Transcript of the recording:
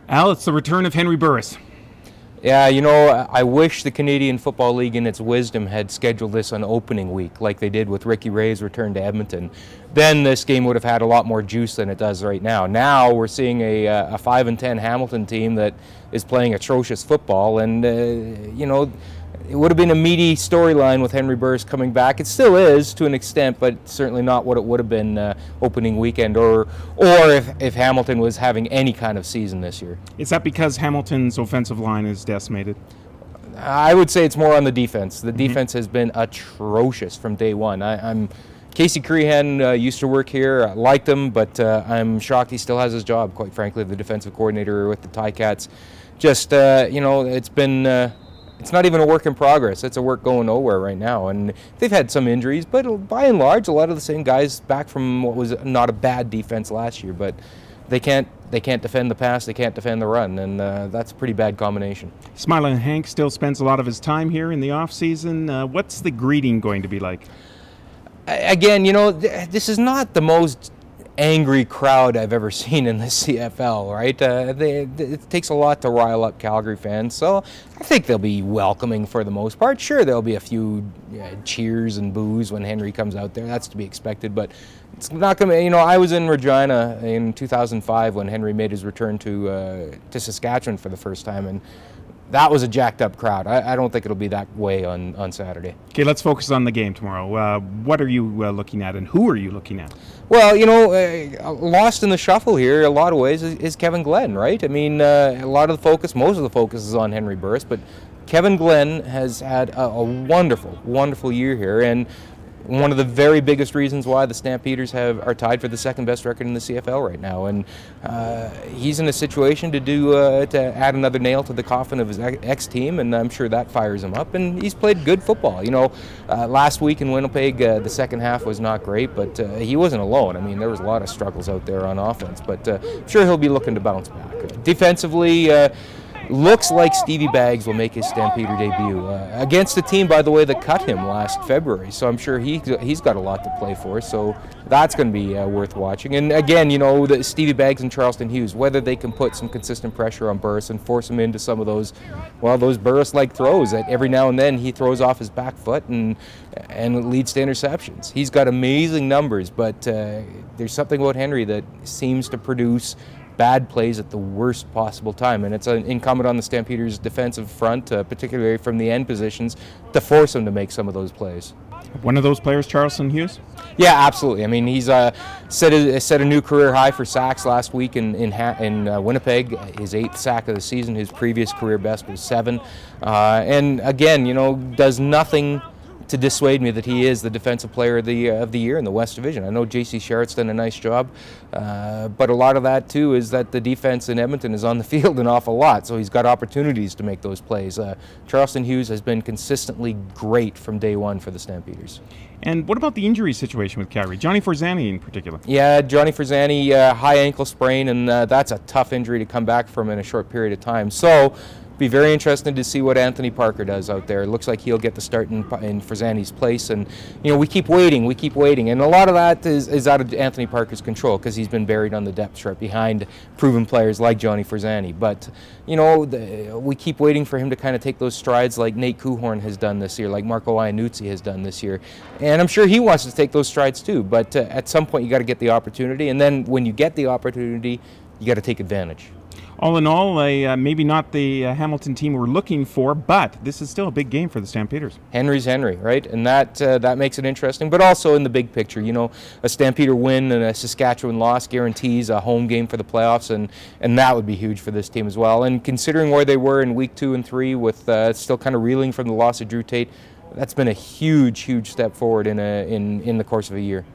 Al, it's the return of Henry Burris. Yeah, you know, I wish the Canadian Football League in its wisdom had scheduled this on opening week like they did with Ricky Ray's return to Edmonton. Then this game would have had a lot more juice than it does right now. Now we're seeing a 5-10 Hamilton team that is playing atrocious football, and you know, it would have been a meaty storyline with Henry Burris coming back. It still is to an extent, but certainly not what it would have been opening weekend, or if Hamilton was having any kind of season this year. Is that because Hamilton's offensive line is decimated? I would say it's more on the defense. The defense has been atrocious from day one. Casey Crehan used to work here. I liked him, but I'm shocked he still has his job, quite frankly, the defensive coordinator with the Tiger-Cats. Just, you know, it's been... it's not even a work in progress. It's a work going nowhere right now. And they've had some injuries, but by and large, a lot of the same guys back from what was not a bad defense last year. But they can't defend the pass, they can't defend the run, and that's a pretty bad combination. Smiling Hank still spends a lot of his time here in the off season. What's the greeting going to be like? Again, you know, this is not the most angry crowd I've ever seen in the CFL, right? It takes a lot to rile up Calgary fans, so I think they'll be welcoming for the most part. Sure, there'll be a few cheers and boos when Henry comes out there. That's to be expected, but it's not going to, you know, I was in Regina in 2005 when Henry made his return to Saskatchewan for the first time, and that was a jacked up crowd. I don't think it'll be that way on Saturday. Okay, let's focus on the game tomorrow. What are you looking at, and who are you looking at? Well, you know, lost in the shuffle here, a lot of ways, is Kevin Glenn, right? I mean, a lot of the focus, most of the focus is on Henry Burris, but Kevin Glenn has had a wonderful, wonderful year here, and one of the very biggest reasons why the Stampeders are tied for the second best record in the CFL right now, and he's in a situation to add another nail to the coffin of his ex-team, and I'm sure that fires him up. And he's played good football. You know, last week in Winnipeg, the second half was not great, but he wasn't alone. I mean, there was a lot of struggles out there on offense, but I'm sure he'll be looking to bounce back. Defensively, looks like Stevie Baggs will make his Stampeder debut against a team, by the way, that cut him last February. So I'm sure he's got a lot to play for. So that's going to be worth watching. And again, you know, Stevie Baggs and Charleston Hughes, whether they can put some consistent pressure on Burris and force him into some of those, well, those Burris-like throws that every now and then he throws off his back foot and it leads to interceptions. He's got amazing numbers, but there's something about Henry that seems to produce bad plays at the worst possible time, and it's incumbent on the Stampeders' defensive front, particularly from the end positions, to force them to make some of those plays. One of those players, Charleston Hughes? Yeah, absolutely. I mean, he's set a new career high for sacks last week in Winnipeg, his 8th sack of the season. His previous career best was 7. And again, you know, does nothing to dissuade me that he is the defensive player of the year in the West Division. I know J.C. Sherritt's done a nice job, but a lot of that too is that the defense in Edmonton is on the field an awful lot, so he's got opportunities to make those plays. Charleston Hughes has been consistently great from day one for the Stampeders. And what about the injury situation with Calgary? Johnny Forzani in particular? Yeah, Johnny Forzani, high ankle sprain, and that's a tough injury to come back from in a short period of time. So be very interesting to see what Anthony Parker does out there. It looks like he'll get the start in Forzani's place, and you know, we keep waiting, and a lot of that is out of Anthony Parker's control because he's been buried on the depth chart behind proven players like Johnny Forzani. But you know, we keep waiting for him to kind of take those strides like Nate Kuhorn has done this year, like Marco Iannuzzi has done this year, and I'm sure he wants to take those strides too. But at some point, you got to get the opportunity, and then when you get the opportunity, you got to take advantage. All in all, maybe not the Hamilton team we're looking for, but this is still a big game for the Stampeders. Henry's Henry, right? And that makes it interesting, but also in the big picture, you know, a Stampeder win and a Saskatchewan loss guarantees a home game for the playoffs, and that would be huge for this team as well. And considering where they were in week 2 and 3 with still kind of reeling from the loss of Drew Tate, that's been a huge, huge step forward in the course of a year.